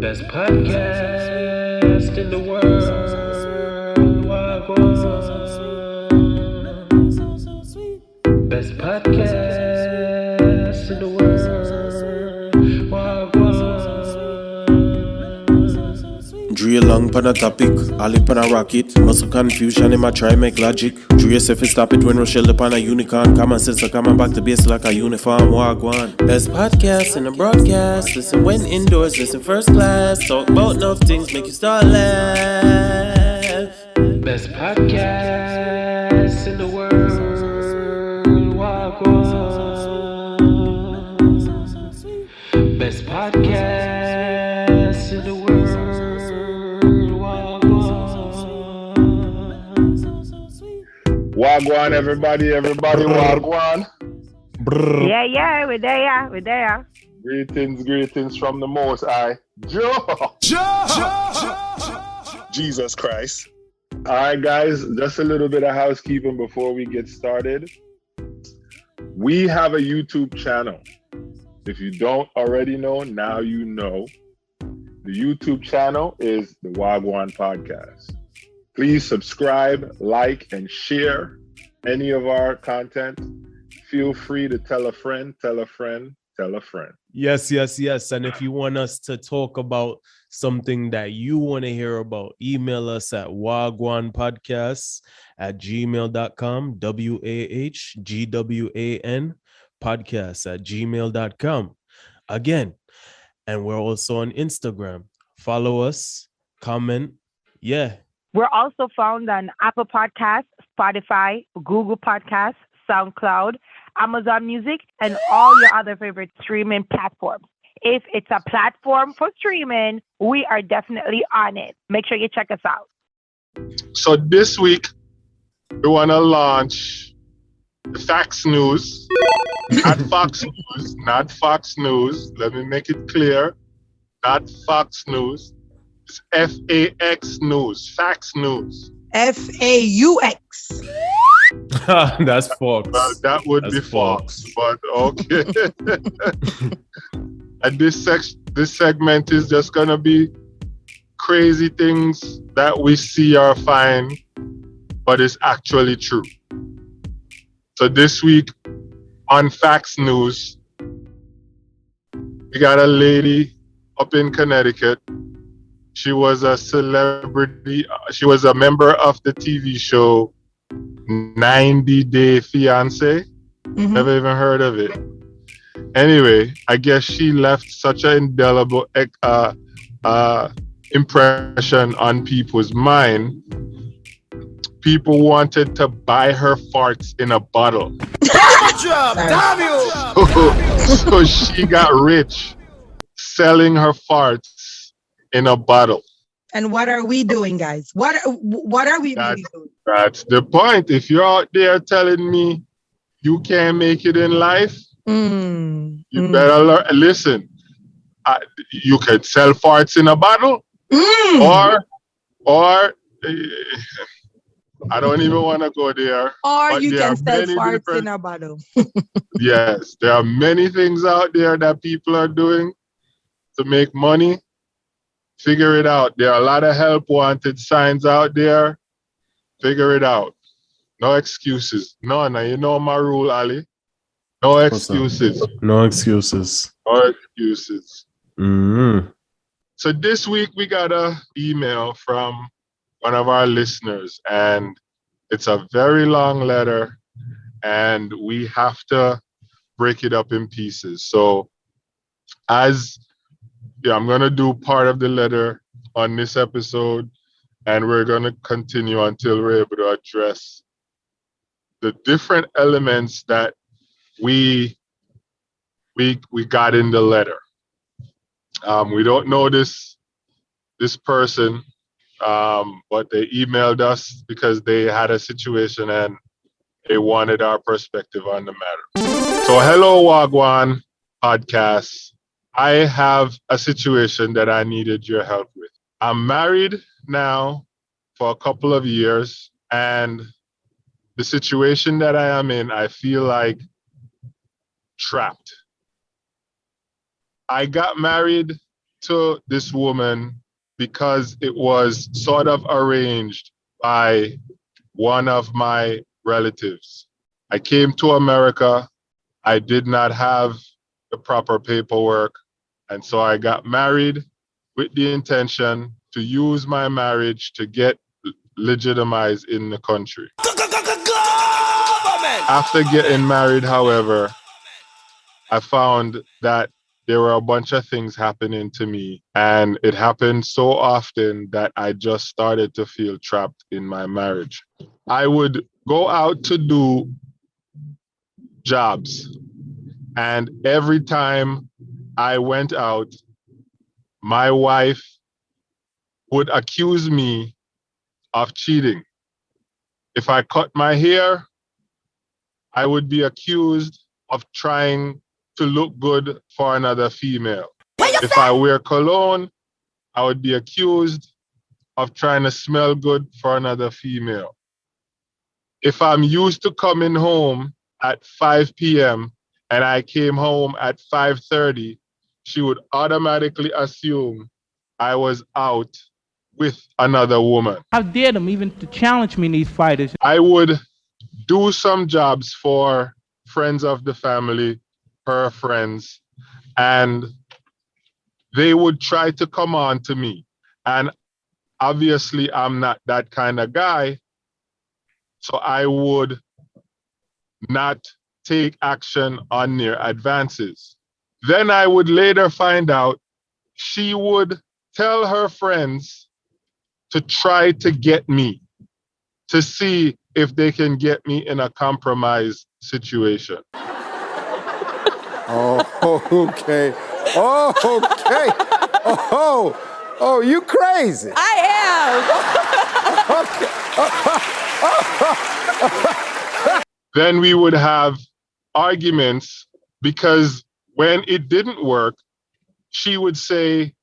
Best podcast in the world. Wah Gwan. Best podcast in the world. Wah Gwan. Drill long pan a topic, all up on a rocket. Muscle confusion in my try make logic. Drew yourself stop it when Rochelle upon a unicorn. Common sense, so come on back to base like a uniform. Wah Gwan. Best podcast in the broadcast. Listen when indoors, listen first class. Talk about enough things, make you start laugh. Best podcast in the world. Wah Gwan. Best podcast in the world. Wah Gwan. Wah Gwan, everybody, Wah Gwan. Yeah, we're there. Greetings from the Most High. Joe! Jesus Christ. All right, guys, just a little bit of housekeeping before we get started. We have a YouTube channel. If you don't already know, now you know. The YouTube channel is the Wah Gwan Podcast. Please subscribe, like, and share any of our content. Feel free to tell a friend. Yes. And if you want us to talk about something that you want to hear about, email us at wahgwanpodcasts@gmail.com, WAHGWAN podcast@gmail.com. Again, and we're also on Instagram. Follow us, comment. Yeah. We're also found on Apple Podcasts, Spotify, Google Podcasts, SoundCloud, Amazon Music, and all your other favorite streaming platforms. If it's a platform for streaming, we are definitely on it. Make sure you check us out. So this week, we want to launch the Facts News. Not Fox News. Let me make it clear. Not Fox News. It's FAX News. Facts News. FAUX. That's Fox. Well, that would be Fox, but okay. And this segment is just gonna be crazy things that we see or find, but it's actually true. So this week on Facts News, we got a lady up in Connecticut. She was a celebrity. She was a member of the TV show 90 Day Fiancé. Never even heard of it. Anyway, I guess she left such an indelible impression on people's mind. People wanted to buy her farts in a bottle. So she got rich selling her farts in a bottle. And what are we doing, guys? What are we really doing? That's the point. If you're out there telling me you can't make it in life, you better learn. Listen, you can sell farts in a bottle, or I don't even want to go there. Or you can sell farts in a bottle. Yes, there are many things out there that people are doing to make money. Figure it out. There are a lot of help wanted signs out there. Figure it out. No excuses. No, you know my rule, Ali. No excuses. No excuses. So this week we got an email from one of our listeners, and it's a very long letter, and we have to break it up in pieces. So I'm going to do part of the letter on this episode, and we're going to continue until we're able to address the different elements that we got in the letter. We don't know this person, but they emailed us because they had a situation and they wanted our perspective on the matter. So hello, Wah Gwan Podcast. I have a situation that I needed your help with. I'm married now for a couple of years, and the situation that I am in, I feel like trapped. I got married to this woman because it was sort of arranged by one of my relatives. I came to America. I did not have the proper paperwork. And so I got married with the intention to use my marriage to get legitimized in the country. After getting married, however, I found that there were a bunch of things happening to me, and it happened so often that I just started to feel trapped in my marriage. I would go out to do jobs, and every time I went out, my wife would accuse me of cheating. If I cut my hair, I would be accused of trying to look good for another female. If I wear cologne, I would be accused of trying to smell good for another female. If I'm used to coming home at 5 p.m. and I came home at 5:30, she would automatically assume I was out with another woman. How dare them even to challenge me in these fighters? I would do some jobs for friends of the family, her friends, and they would try to come on to me. And obviously, I'm not that kind of guy. So I would not take action on their advances. Then I would later find out she would tell her friends to try to get me, to see if they can get me in a compromised situation. Oh, okay. Oh, okay. Oh, you crazy. Then we would have arguments because when it didn't work, she would say,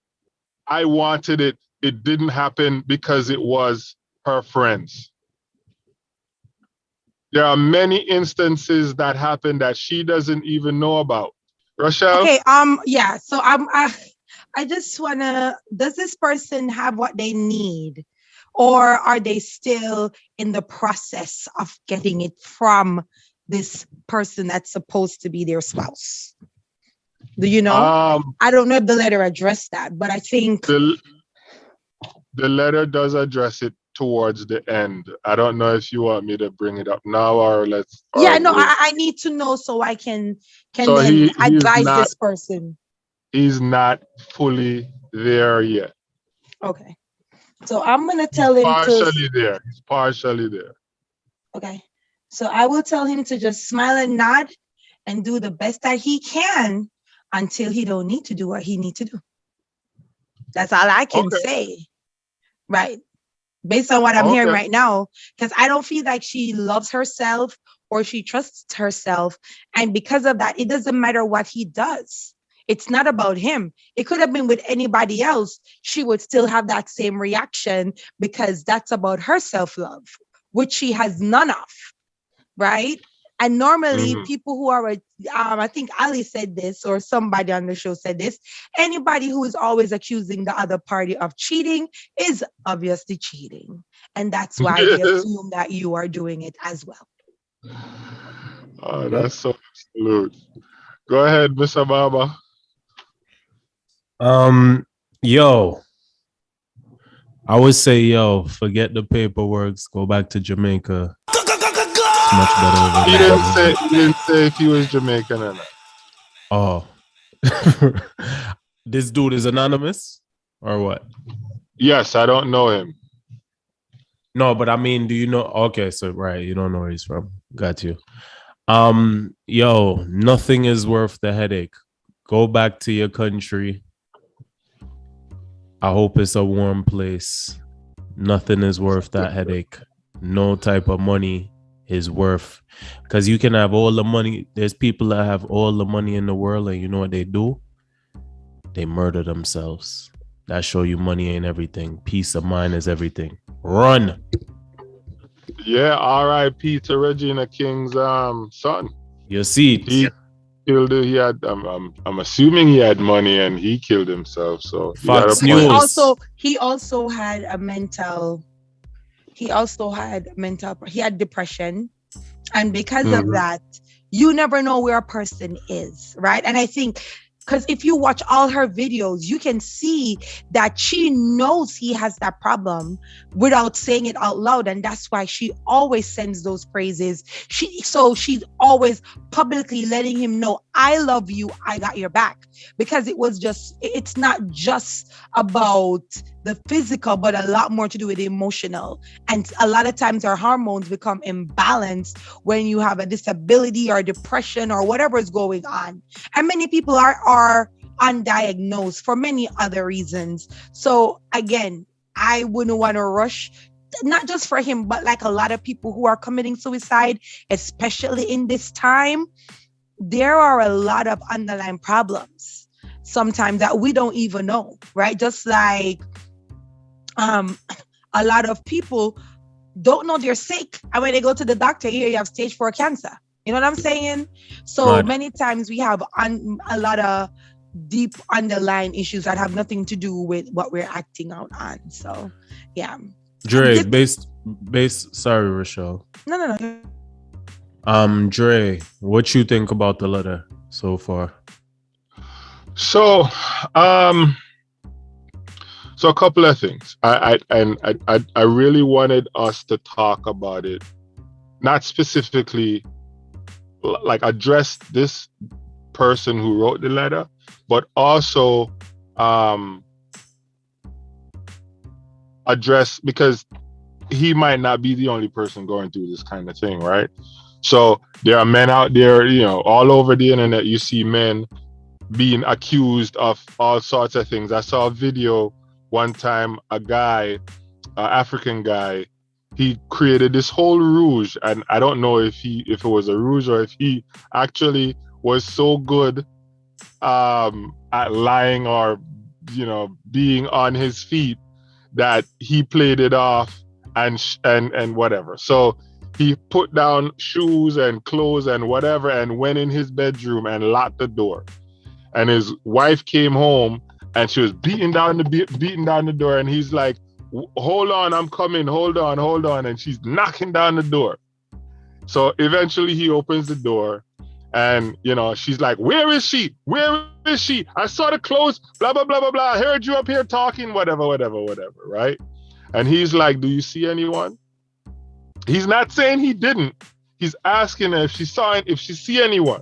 I wanted it. It didn't happen because it was her friends. There are many instances that happen that she doesn't even know about. Rochelle? Okay, yeah. So I just wanna, does this person have what they need? Or are they still in the process of getting it from this person that's supposed to be their spouse? Do you know? I don't know if the letter addressed that, but I think the letter does address it towards the end. I don't know if you want me to bring it up now or let's. Yeah, no, I need to know so I can So then he's advise not, this person. He's not fully there yet. Okay. So I'm gonna tell him partially there. He's partially there. Okay. So I will tell him to just smile and nod and do the best that he can until he don't need to do what he need to do. That's all I can say. Right. Based on what I'm hearing right now, because I don't feel like she loves herself or she trusts herself. And because of that, it doesn't matter what he does. It's not about him. It could have been with anybody else. She would still have that same reaction because that's about her self-love, which she has none of, right? And normally people who are, I think Ali said this or somebody on the show said this, anybody who is always accusing the other party of cheating is obviously cheating. And that's why they assume that you are doing it as well. Oh, that's so absolute. Go ahead, Mr. Baba. Yo, I would say, forget the paperwork, go back to Jamaica. It's much better over there. He didn't say if he was Jamaican or not. Oh. This dude is anonymous or what? Yes, I don't know him. No, but I mean, do you know? Okay, so right, you don't know where he's from. Got you. Yo, nothing is worth the headache. Go back to your country. I hope it's a warm place. Nothing is worth that headache. No type of money is worth, because you can have all the money. There's people that have all the money in the world, and you know what they do? They murder themselves. That show you money ain't everything. Peace of mind is everything. Run. Yeah, R.I.P. to Regina King's son. You see it. killed it. He had. I'm assuming he had money and he killed himself. So you got a Fox But he point. News. also he also had a mental he also had mental he had depression, and because of Mhm. that, you never know where a person is, right? And I think because if you watch all her videos, you can see that she knows he has that problem without saying it out loud. And that's why she always sends those praises. She's always publicly letting him know, I love you, I got your back. Because it's not just about the physical, but a lot more to do with the emotional. And a lot of times our hormones become imbalanced when you have a disability or depression or whatever is going on. And many people are undiagnosed for many other reasons. So again, I wouldn't want to rush, not just for him, but like a lot of people who are committing suicide, especially in this time. There are a lot of underlying problems sometimes that we don't even know, right? Just like um a lot of people don't know they're sick. And when they go to the doctor, here you have stage 4 cancer. You know what I'm saying? So Mad. many times we have a lot of deep underlying issues that have nothing to do with what we're acting out on. So, yeah. Dre, This, based. Sorry, Rochelle. no. Dre, what you think about the letter so far? So, um, so a couple of things. I really wanted us to talk about it, not specifically like address this person who wrote the letter, but also um address, because he might not be the only person going through this kind of thing, right? So there are men out there, all over the internet. You see men being accused of all sorts of things. I saw a video one time, a guy, African guy, he created this whole rouge, and I don't know if it was a rouge or if he actually was so good at lying or being on his feet that he played it off and whatever. So he put down shoes and clothes and whatever and went in his bedroom and locked the door. And his wife came home and she was beating down the door, and he's like, hold on, I'm coming, hold on, and she's knocking down the door. So eventually he opens the door, and she's like, where is she, I saw the clothes, blah blah blah blah blah, I heard you up here talking, whatever, right? And he's like, do you see anyone? He's not saying he didn't. He's asking her if she see anyone,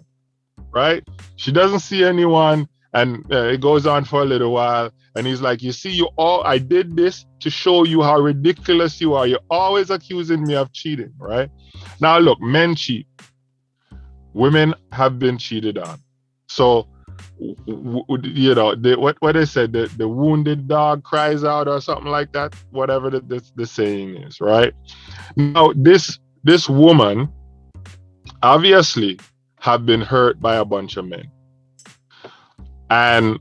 right? She doesn't see anyone, and it goes on for a little while. And he's like, you see, I did this to show you how ridiculous you are. You're always accusing me of cheating, right? Now, look, men cheat. Women have been cheated on. So, what they said, the wounded dog cries out or something like that, whatever the saying is, right? Now, this woman obviously have been hurt by a bunch of men. And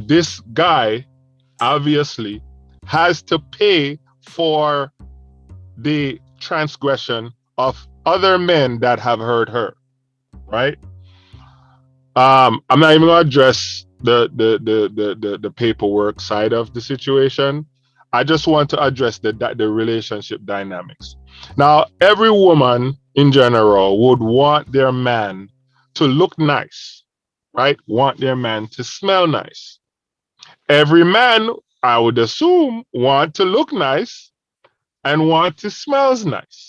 this guy obviously has to pay for the transgression of other men that have hurt her, right? I'm not even gonna address the paperwork side of the situation. I just want to address the relationship dynamics. Now, every woman in general would want their man to look nice, right? Want their man to smell nice. Every man, I would assume, want to look nice and want to smell nice,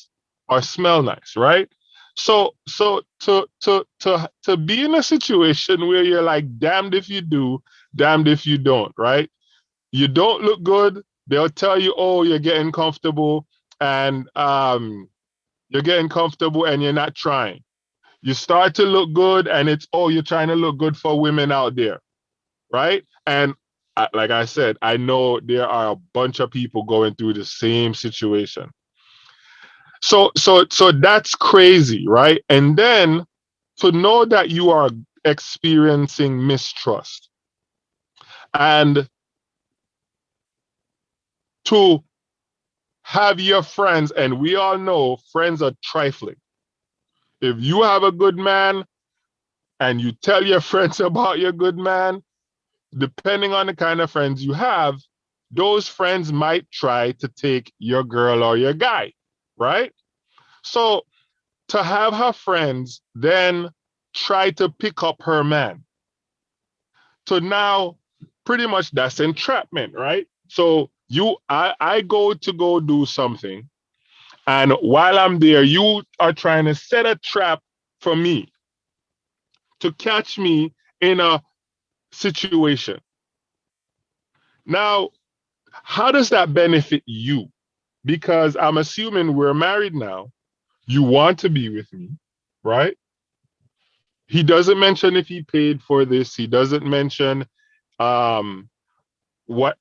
right? So to be in a situation where you're like damned if you do, damned if you don't, right? You don't look good, they'll tell you, oh, you're getting comfortable, and you're not trying. You start to look good, and it's, oh, you're trying to look good for women out there, right? And like I said, I know there are a bunch of people going through the same situation. So that's crazy, right? And then to know that you are experiencing mistrust, and to have your friends, and we all know friends are trifling. If you have a good man and you tell your friends about your good man, depending on the kind of friends you have, those friends might try to take your girl or your guy, right? So to have her friends then try to pick up her man. So now pretty much that's entrapment, right? So I go to go do something, and while I'm there, you are trying to set a trap for me to catch me in a situation. Now, how does that benefit you? Because I'm assuming we're married now. You want to be with me, right? He doesn't mention if he paid for this. He doesn't mention um what,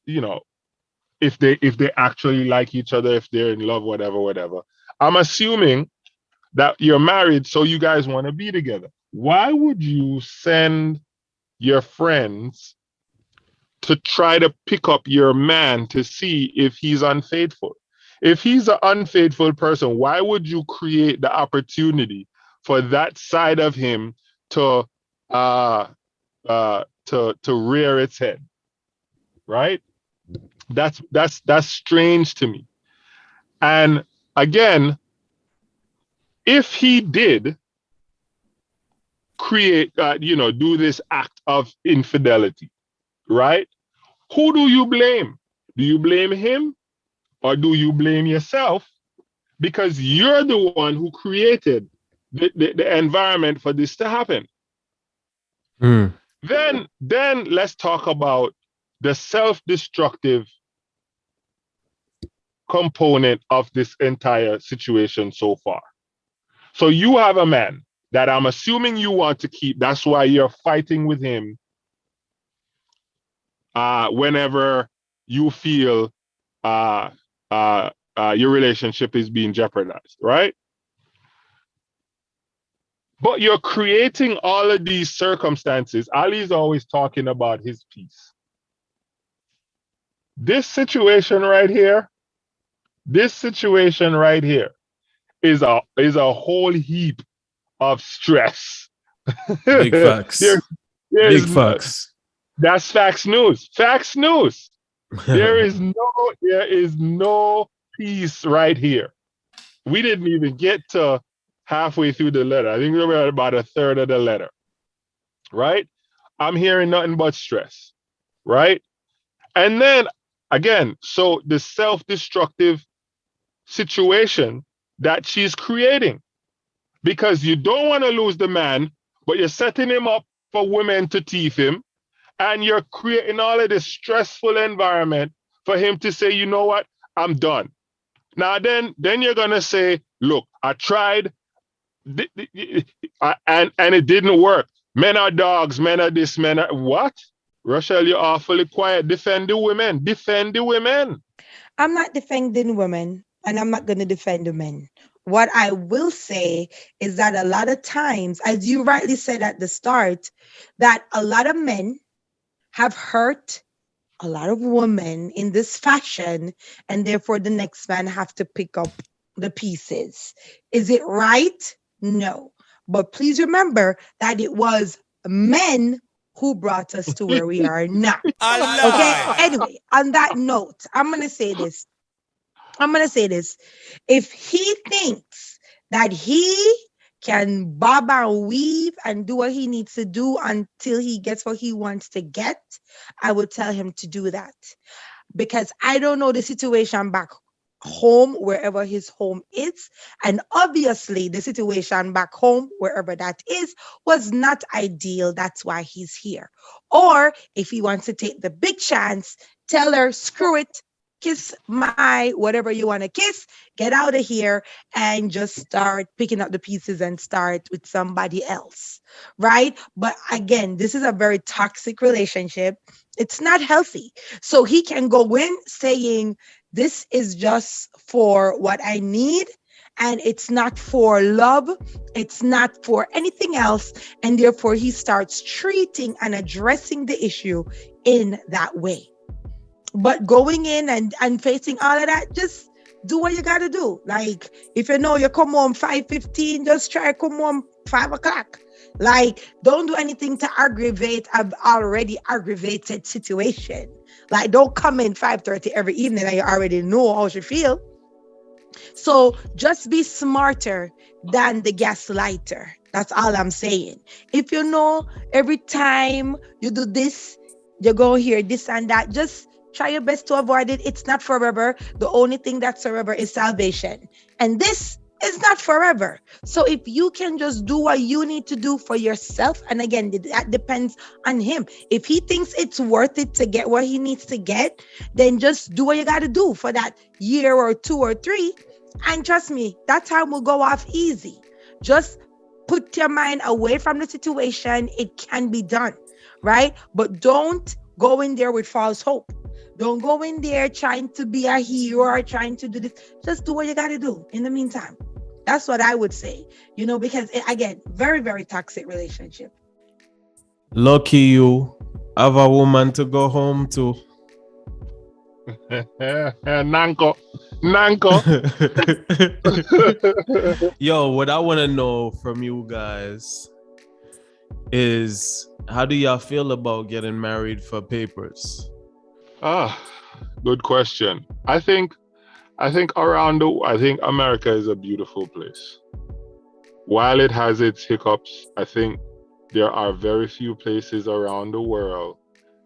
if they actually like each other, if they're in love, whatever, whatever. I'm assuming that you're married, so you guys want to be together. Why would you send your friends to try to pick up your man to see if he's unfaithful? If he's an unfaithful person, why would you create the opportunity for that side of him to rear its head? Right? That's strange to me. And again, if he did create, do this act of infidelity, right? Who do you blame? Do you blame him or do you blame yourself? Because you're the one who created the environment for this to happen. Mm. Then let's talk about the self-destructive component of this entire situation so far. So you have a man that I'm assuming you want to keep. That's why you're fighting with him whenever you feel your relationship is being jeopardized, right? But you're creating all of these circumstances. Ali's always talking about his peace. This situation right here is a whole heap of stress. Big facts. There's Big facts. That's facts news. Facts news. There is no peace right here. We didn't even get to halfway through the letter. I think we were at about a third of the letter. Right? I'm hearing nothing but stress. Right? And then again, so the self-destructive situation that she's creating, because you don't want to lose the man, but you're setting him up for women to teeth him, and you're creating all of this stressful environment for him to say, you know what, I'm done. Now then you're gonna say, look, I tried, and it didn't work. Men are dogs, men are this, men are what? Rochelle, you're awfully quiet. Defend the women. Defend the women. I'm not defending women and I'm not going to defend the men. What I will say is that a lot of times, as you rightly said at the start, that a lot of men have hurt a lot of women in this fashion, and therefore the next man have to pick up the pieces. Is it right? No. But please remember that it was men who brought us to where we are now. Okay. Anyway, on that note, I'm going to say this. If he thinks that he can bob and weave and do what he needs to do until he gets what he wants to get, I would tell him to do that. Because I don't know the situation back home, wherever his home is. And obviously, the situation back home, wherever that is, was not ideal. That's why he's here. Or if he wants to take the big chance, tell her, screw it, kiss my whatever you want to kiss, get out of here, and just start picking up the pieces and start with somebody else. Right? But again, this is a very toxic relationship. It's not healthy. So he can go in saying, this is just for what I need, and it's not for love. It's not for anything else. And therefore, he starts treating and addressing the issue in that way. But going in and facing all of that, just do what you gotta do. Like if you know you come home 5:15, just try come home 5 o'clock. Like don't do anything to aggravate an already aggravated situation. Like don't come in 5:30 every evening and you already know how you feel. So just be smarter than the gaslighter. That's all I'm saying. If you know every time you do this, you go here, this and that, just try your best to avoid it. It's not forever. The only thing that's forever is salvation. And this is not forever. So if you can just do what you need to do for yourself, and again, that depends on him. If he thinks it's worth it to get what he needs to get, then just do what you got to do for that year or 2 or 3. And trust me, that time will go off easy. Just put your mind away from the situation. It can be done, right? But don't go in there with false hope. Don't go in there trying to be a hero or trying to do this. Just do what you got to do in the meantime. That's what I would say, because again, very, very toxic relationship. Lucky you have a woman to go home to. Nanko. Nanko. Yo, what I want to know from you guys is how do y'all feel about getting married for papers? Good question. I think I think America is a beautiful place. While it has its hiccups, I think there are very few places around the world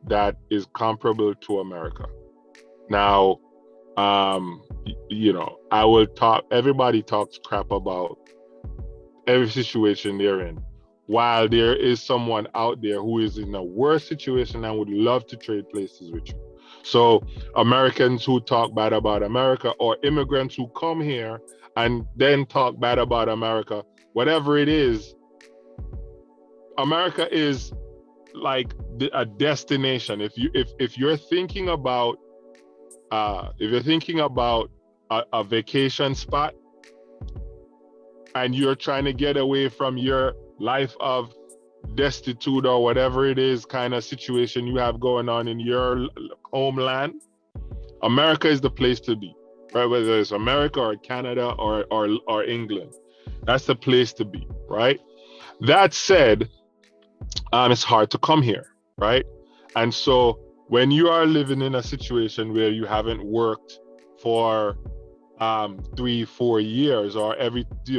that is comparable to America. Now, I will talk. Everybody talks crap about every situation they're in. While there is someone out there who is in a worse situation and would love to trade places with you. So Americans who talk bad about America, or immigrants who come here and then talk bad about America, whatever it is, America is like a destination. If you're thinking about a vacation spot, and you're trying to get away from your life of destitute or whatever it is kind of situation you have going on in your homeland, America is the place to be, right? Whether it's America or Canada or England, that's the place to be, right? That said, it's hard to come here, right? And so when you are living in a situation where you haven't worked for 3-4 years, or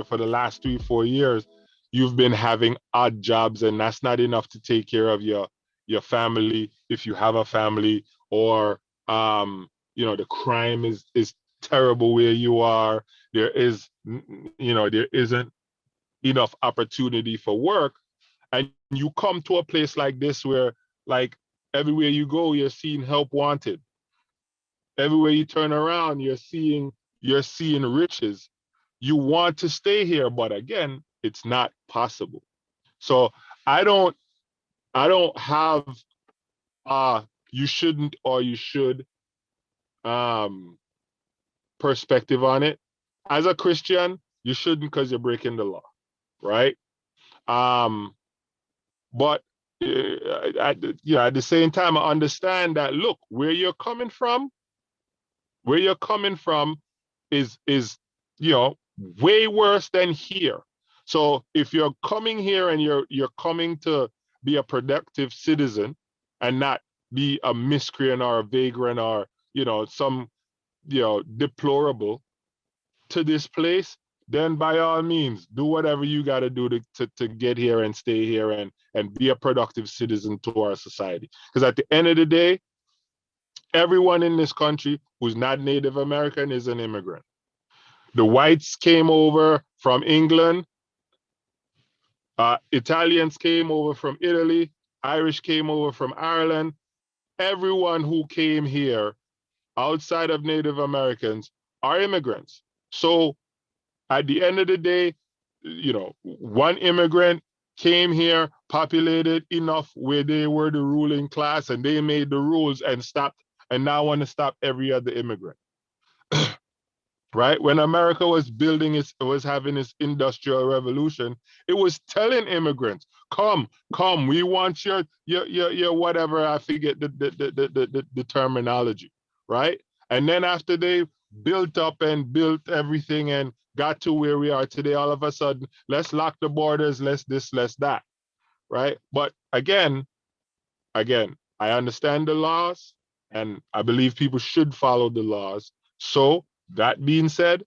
for the last 3-4 years, you've been having odd jobs, and that's not enough to take care of your family, if you have a family, or the crime is terrible where you are. There isn't enough opportunity for work, and you come to a place like this where, like, everywhere you go you're seeing help wanted. Everywhere you turn around you're seeing riches. You want to stay here, but again, it's not possible. So I don't have you shouldn't or you should um perspective on it. As a Christian, you shouldn't, because you're breaking the law, right? Um but at the same time, I understand that, look, where you're coming from is way worse than here. So if you're coming here and you're coming to be a productive citizen and not be a miscreant or a vagrant, or some deplorable to this place, then by all means do whatever you got to do to get here and stay here and be a productive citizen to our society. Because at the end of the day, everyone in this country who's not Native American is an immigrant. The whites came over from England. Italians came over from Italy. Irish came over from Ireland. Everyone who came here outside of Native Americans are immigrants. So at the end of the day, one immigrant came here, populated enough where they were the ruling class, and they made the rules and stopped, and now want to stop every other immigrant. Right? When America was having its industrial revolution, it was telling immigrants, come, we want your whatever, I forget the terminology, right? And then after they built up and built everything and got to where we are today. All of a sudden, let's lock the borders, let's this, let's that, right? But again, I understand the laws and I believe people should follow the laws. So that being said,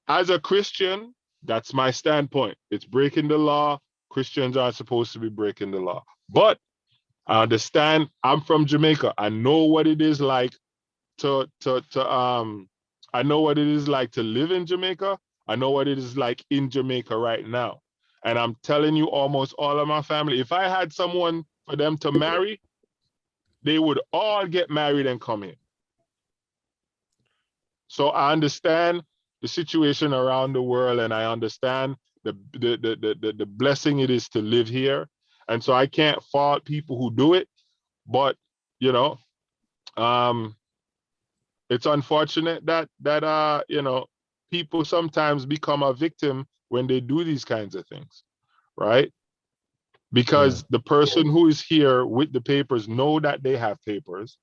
as a Christian, that's my standpoint. It's breaking the law. Christians aren't supposed to be breaking the law. But I understand I'm from Jamaica. I know what it is like to I know what it is like to live in Jamaica. I know what it is like in Jamaica right now. And I'm telling you, almost all of my family, if I had someone for them to marry, they would all get married and come here. So I understand the situation around the world and I understand the blessing it is to live here. And so I can't fault people who do it, but you know, um, it's unfortunate that people sometimes become a victim when they do these kinds of things, right? Yeah. Because the person who is here with the papers know that they have papers,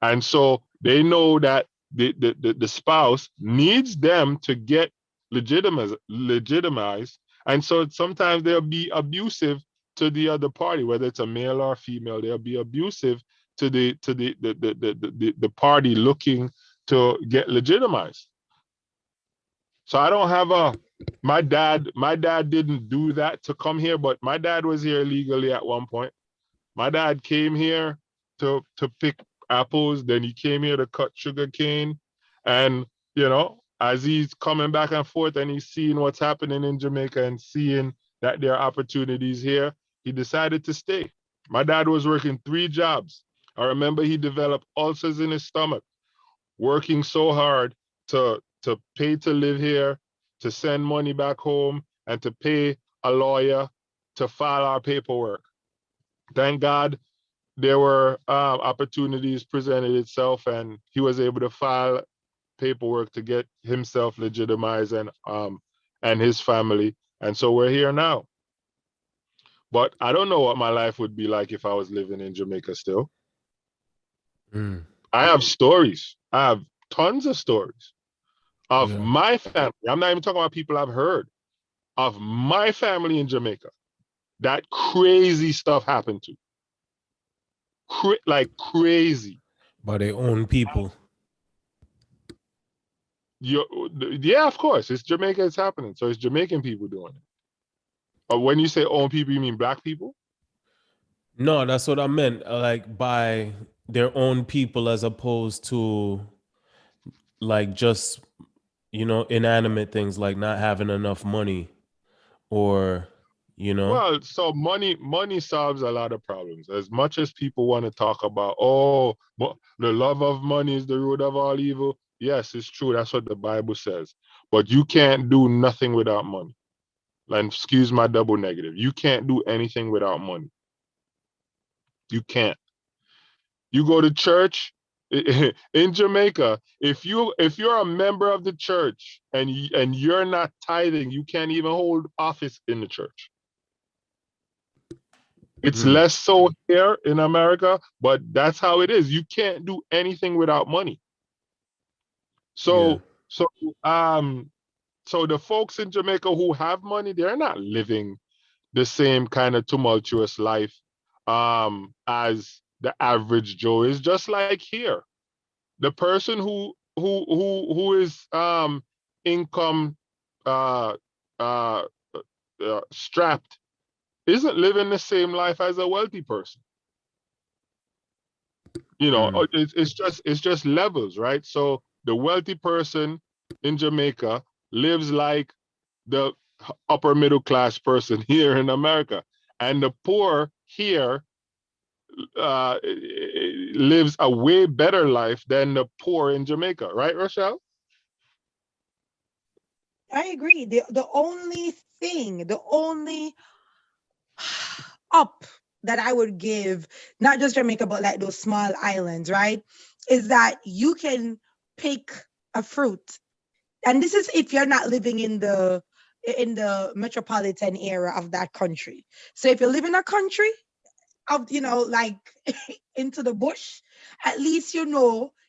and so they know that the spouse needs them to get legitimized, and so sometimes they'll be abusive to the other party, whether it's a male or female. They'll be abusive to the party looking to get legitimized. So I don't have a my dad didn't do that to come here, but my dad was here legally at one point. My dad came here to pick apples, then he came here to cut sugar cane. And as he's coming back and forth and he's seeing what's happening in Jamaica and seeing that there are opportunities here, he decided to stay. My dad was working 3 jobs. I remember he developed ulcers in his stomach working so hard to pay to live here, to send money back home, and to pay a lawyer to file our paperwork. Thank God there were opportunities presented itself, and he was able to file paperwork to get himself legitimized and his family. And so we're here now. But I don't know what my life would be like if I was living in Jamaica still. Mm. I have stories. I have tons of stories of Yeah. my family. I'm not even talking about people I've heard of my family in Jamaica that crazy stuff happened to. Like crazy. By their own people. You, yeah, of course. It's Jamaica, it's happening. So it's Jamaican people doing it. But when you say own people, you mean black people? No, that's what I meant. Like by their own people as opposed to like just, inanimate things like not having enough money or, Well, so money solves a lot of problems. As much as people want to talk about, oh, the love of money is the root of all evil. Yes, it's true. That's what the Bible says. But you can't do nothing without money. And excuse my double negative. You can't do anything without money. You can't. You go to church in Jamaica. If you're a member of the church and you're not tithing, you can't even hold office in the church. It's Mm. less so here in America, but that's how it is. You can't do anything without money. Yeah. So so um so the folks in Jamaica who have money, they're not living the same kind of tumultuous life as the average Joe is. Just like here, the person who is income uh, uh, strapped isn't living the same life as a wealthy person. Mm. It's just levels, right? So the wealthy person in Jamaica lives like the upper middle class person here in America, and the poor here lives a way better life than the poor in Jamaica, right, Rochelle? I agree. The only thing, the only up that I would give, not just Jamaica, but like those small islands, right? Is that you can pick a fruit. And this is if you're not living in the metropolitan area of that country. So if you live in a country of, like into the bush, at least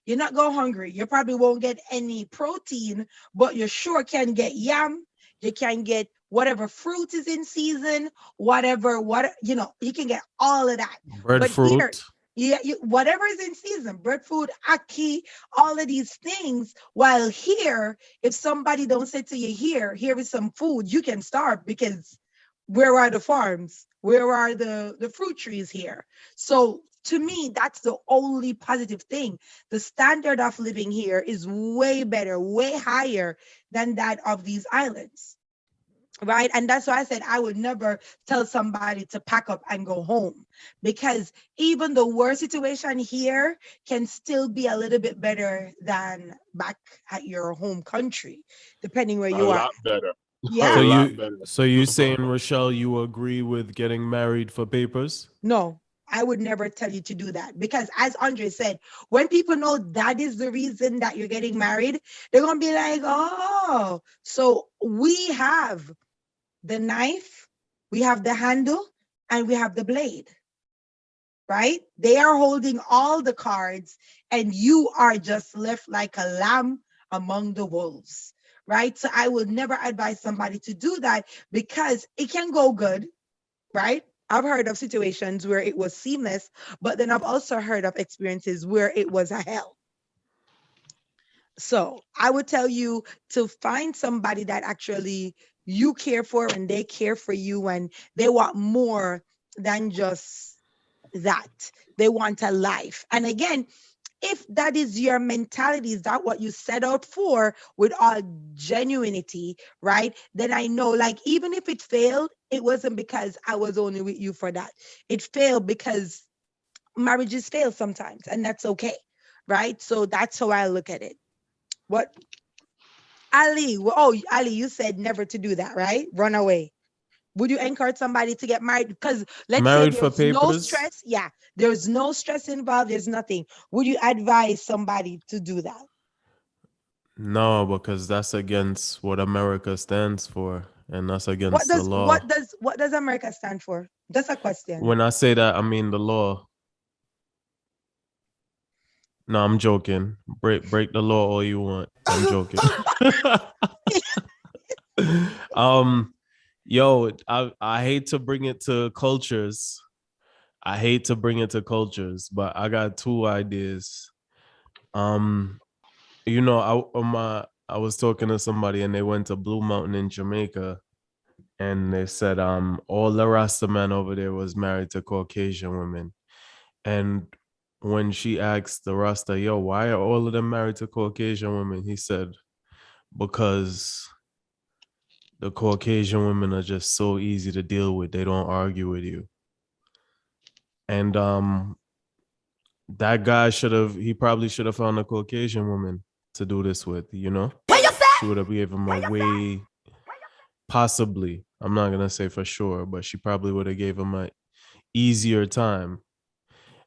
You're not go hungry. You probably won't get any protein, but you sure can get yam. You can get whatever fruit is in season, what you can get all of that. But here, Breadfruit. yeah, whatever is in season, breadfruit, ackee, all of these things. While here, if somebody don't say to you, here is some food, you can starve because where are the farms? Where are the fruit trees here? So to me, that's the only positive thing. The standard of living here is way better, way higher than that of these islands. Right. And that's why I said I would never tell somebody to pack up and go home, because even the worst situation here can still be a little bit better than back at your home country, depending where A you are. lot better. A Yeah. lot better. So you saying, Rochelle, you agree with getting married for papers? No, I would never tell you to do that, because as Andre said, when people know that is the reason that you're getting married, they're going to be like, oh, so we have the knife, we have the handle, and we have the blade, right? They are holding all the cards, and you are just left like a lamb among the wolves, right? So I would never advise somebody to do that, because it can go good, right? I've heard of situations where it was seamless, but then I've also heard of experiences where it was a hell. So I would tell you to find somebody that actually you care for and they care for you, and they want more than just that. They want a life. And again, if that is your mentality, is that what you set out for with all genuinity, right? Then I know, like, even if it failed, it wasn't because I was only with you for that. It failed because marriages fail sometimes, and that's okay, right? So that's how I look at it. What Ali? Oh, Ali, you said never to do that, right? Run away. Would you encourage somebody to get married? Because let's say Married for there's no papers? stress. Yeah, there's no stress involved. There's nothing. Would you advise somebody to do that? No, because that's against what America stands for, and that's What against the does law. what does America stand for? Just a question. When I say that, I mean the law. No, I'm joking. Break the law all you want. I'm joking. um, yo, I hate to bring it to cultures. I hate to bring it to cultures, but I got two ideas. Um, I was talking to somebody and they went to Blue Mountain in Jamaica, and they said all the Rasta men over there was married to Caucasian women. And when she asked the Rasta, yo, why are all of them married to Caucasian women? He said, because the Caucasian women are just so easy to deal with. They don't argue with you. And that guy he probably should have found a Caucasian woman to do this with, you know? She would have gave him a way, possibly, I'm not gonna say for sure, but she probably would have gave him a easier time.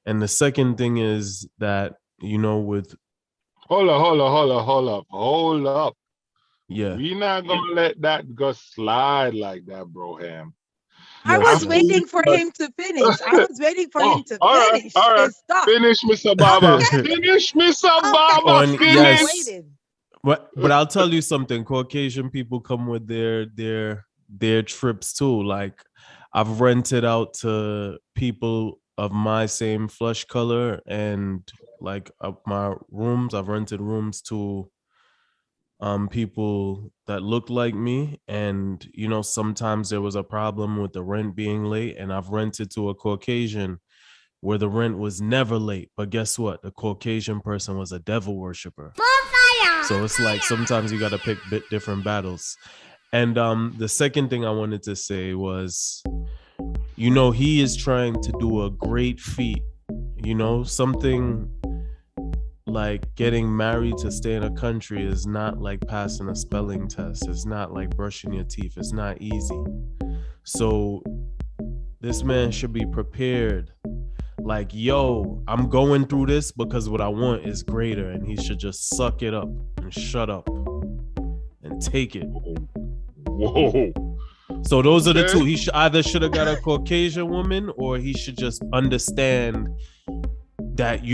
And the second thing is that, with Hold up. yeah. We not gonna let that go slide like that, bro. Ham. I Yes, was yes. waiting for him to finish. I was waiting for Oh, him to all right, finish all right. his thought. Finish, Mr. Baba. Okay, Finish, Mr. okay. Baba. On I was Finish. yes. waiting. But I'll tell you something. Caucasian people come with their trips too. Like, I've rented out to people of my same flesh color, and like my rooms. I've rented rooms to people that look like me, and sometimes there was a problem with the rent being late, and I've rented to a Caucasian where the rent was never late. But guess what? The Caucasian person was a devil worshiper. So it's like sometimes you got to pick different battles. And the second thing I wanted to say was, he is trying to do a great feat, something like getting married to stay in a country is not like passing a spelling test. It's not like brushing your teeth. It's not easy. So this man should be prepared. Like, yo, I'm going through this because what I want is greater, and he should just suck it up and shut up and take it. Whoa. So those are the Okay. two. He should have got a Caucasian woman, or he should just understand that,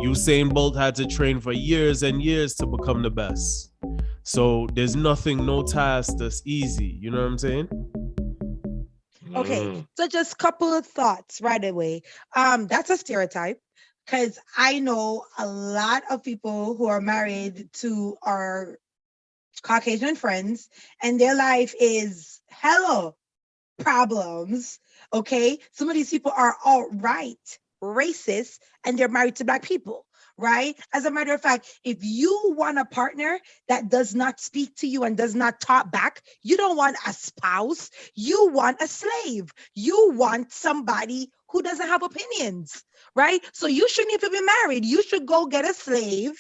Usain Bolt had to train for years and years to become the best. So there's nothing, no task that's easy. You know what I'm saying? Okay, so just couple of thoughts right away. That's a stereotype because I know a lot of people who are married to our Caucasian friends, and their life is hella problems. Okay, some of these people are alt-right racist, and they're married to Black people. Right? As a matter of fact, if you want a partner that does not speak to you and does not talk back, you don't want a spouse. You want a slave. You want somebody who doesn't have opinions, right? So you shouldn't even be married. You should go get a slave.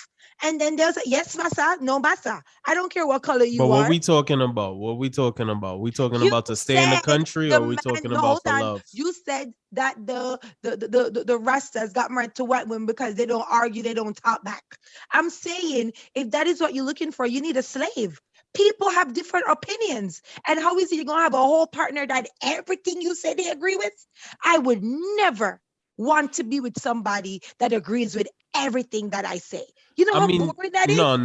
And then there's a yes, massa, no, massa. I don't care what color you But what are. we talking about? What we talking about? We talking You about to stay in the said country, the or we man, talking no, about hold for on. love? You said that the Rastas got married to white women because they don't argue, they don't talk back. I'm saying if that is what you're looking for, you need a slave. People have different opinions. And how is it you're gonna have a whole partner that everything you say they agree with? I would never want to be with somebody that agrees with everything that I say. You know I how mean, boring that is? no.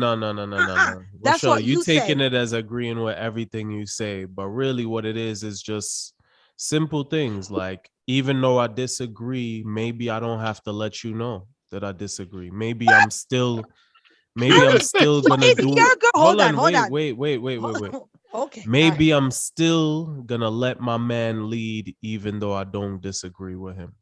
That's Rochelle, what you you taking said. it as agreeing with everything you say, but really what it is just simple things. Like, even though I disagree, maybe I don't have to let you know that I disagree. Maybe I'm still So gonna if do. your girl, Hold hold on, on, hold on. wait. Okay, all right. Maybe I'm still gonna let my man lead, even though I don't disagree with him,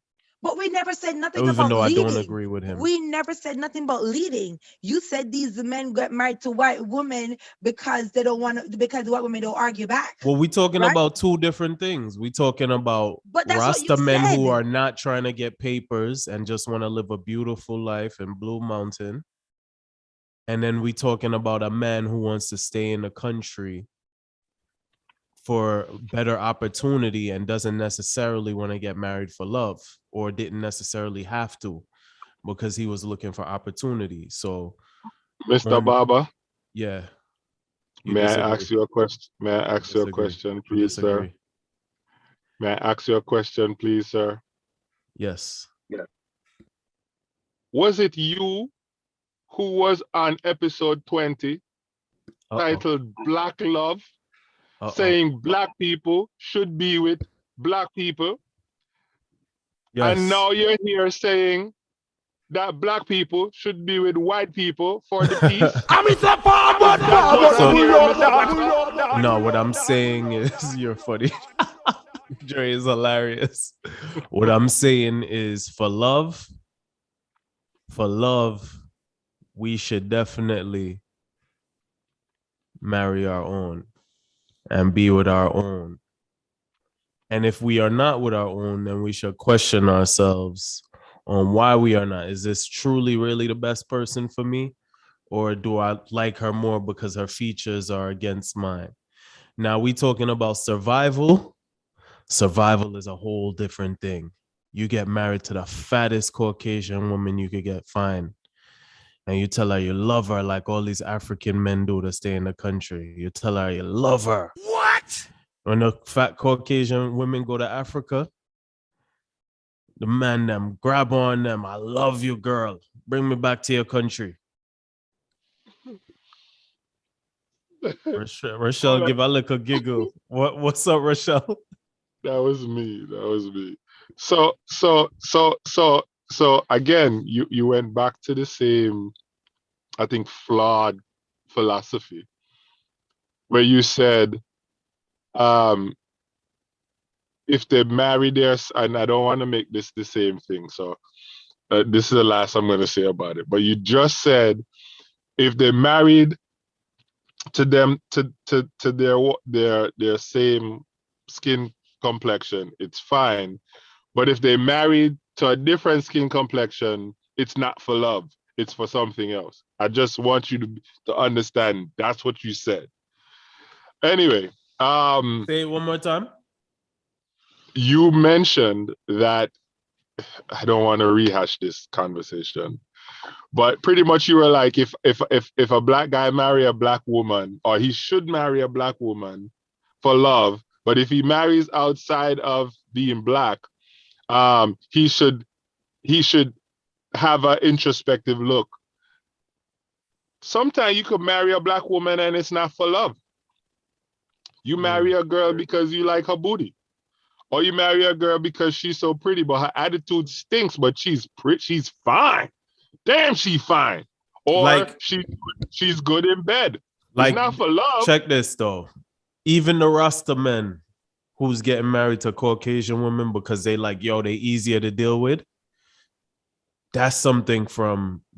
But we never said nothing even about though I don't leading. agree with him. We never said nothing about leading. You said these men get married to white women because they don't want to, because the white women don't argue back, Well, we talking right? about two different things. We talking about But that's what you Rasta men who said. are not trying to get papers and just want to live a beautiful life in Blue Mountain. And then we talking about a man who wants to stay in the country for better opportunity and doesn't necessarily want to get married for love, or didn't necessarily have to because he was looking for opportunity. So, Mr. Barber, yeah, you may I disagree. ask you a question? May I You ask you a disagree. question, You please, sir? disagree. May I ask you a question, please, sir? Yes. Was it you who was on episode 20 Uh-oh. titled Black Love, saying Uh-oh. Black people should be with Black people? Yes. And now you're here saying that Black people should be with white people for the peace? That's what I'm hearing, Mr. Barber. No, what I'm saying is you're funny. Dre is hilarious. What I'm saying is for love, we should definitely marry our own and be with our own. And if we are not with our own, then we should question ourselves on why we are not. Is this truly really the best person for me? Or do I like her more because her features are against mine? Now we talking about survival. Survival is a whole different thing. You get married to the fattest Caucasian woman you could get, fine. And you tell her you love her like all these African men do to stay in the country. You tell her you love her. What? When the fat Caucasian women go to Africa, the man them grab on them. I love you, girl. Bring me back to your country. Rochelle, give a little giggle. What's up, Rochelle? That was me. That was me. So again, you went back to the same, I think, flawed philosophy where you said, um, if they marry and I don't want to make this the same thing. So this is the last I'm going to say about it. But you just said if they married to them to their same skin complexion, it's fine. But if they married to a different skin complexion, it's not for love. It's for something else. I just want you to understand that's what you said. Anyway, Say it one more time. you mentioned that I don't want to rehash this conversation, but pretty much you were like, if a black guy marry a black woman, or he should marry a black woman for love, but if he marries outside of being black, he should have an introspective look. Sometimes you could marry a black woman and it's not for love. You marry a girl because you like her booty. Or you marry a girl because she's so pretty, but her attitude stinks, but she's pretty, she's fine. Damn, she fine. Or Like- she's good in bed. Like, It's not for love. check this though. Even the Rasta men who's getting married to Caucasian women because they like, yo, they easier to deal with. That's something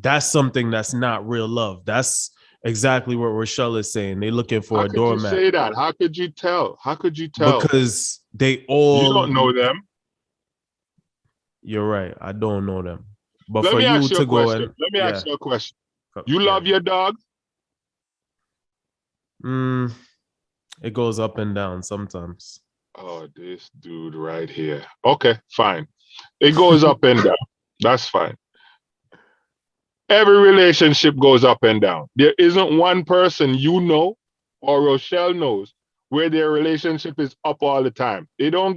that's not real love. That's exactly what Rochelle is saying. They're looking for a doormat. How could you say that? How could you tell? How could you tell? Because they all... You don't know them. You're right. I don't know them. But Let for me you ask you to a go question. and... Let me ask you a question. You Yeah. love your dog? It goes up and down sometimes. Oh, this dude right here. Okay, fine. It goes up and down. That's fine. Every relationship goes up and down. There isn't one person you know or Rochelle knows where their relationship is up all the time. It don't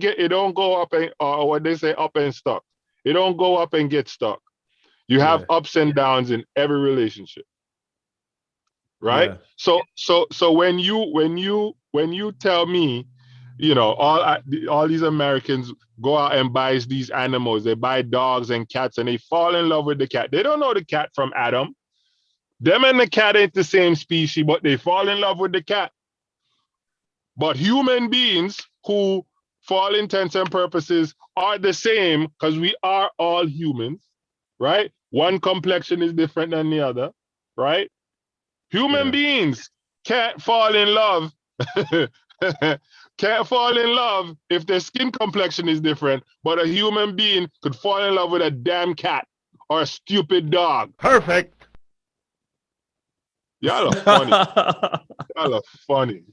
go up and, or what they say, up and stuck. It don't go up and get stuck. You have ups and downs in every relationship. Right? Yeah. So when you tell me, you know, all these Americans go out and buy these animals. They buy dogs and cats and they fall in love with the cat. They don't know the cat from Adam. Them and the cat ain't the same species, but they fall in love with the cat. But human beings who, for all intents and purposes, are the same because we are all humans, right? One complexion is different than the other, right? Human beings can't fall in love. Can't fall in love if their skin complexion is different, but a human being could fall in love with a damn cat or a stupid dog. Perfect. Y'all are funny. Y'all are funny.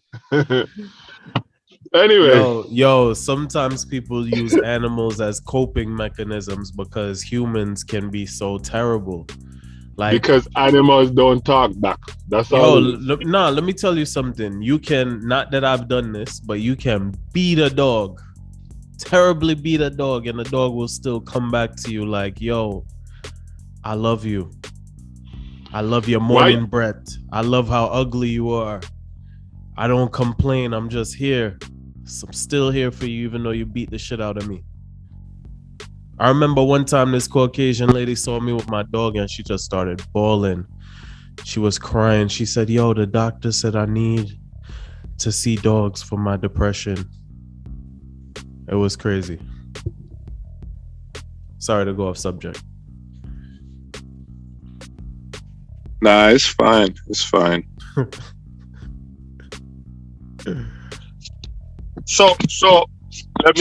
Anyway. Yo, sometimes people use animals as coping mechanisms because humans can be so terrible. Like, because animals don't talk back. That's all. Let me tell you something. You can, not that I've done this, but you can beat a dog, terribly beat a dog, and the dog will still come back to you like, yo, I love you. I love your morning breath. I love how ugly you are. I don't complain. I'm just here. I'm still here for you, even though you beat the shit out of me. I remember one time this Caucasian lady saw me with my dog and she just started bawling. She was crying. She said, yo, the doctor said I need to see dogs for my depression. It was crazy. Sorry to go off subject. Nah, it's fine. It's fine. So let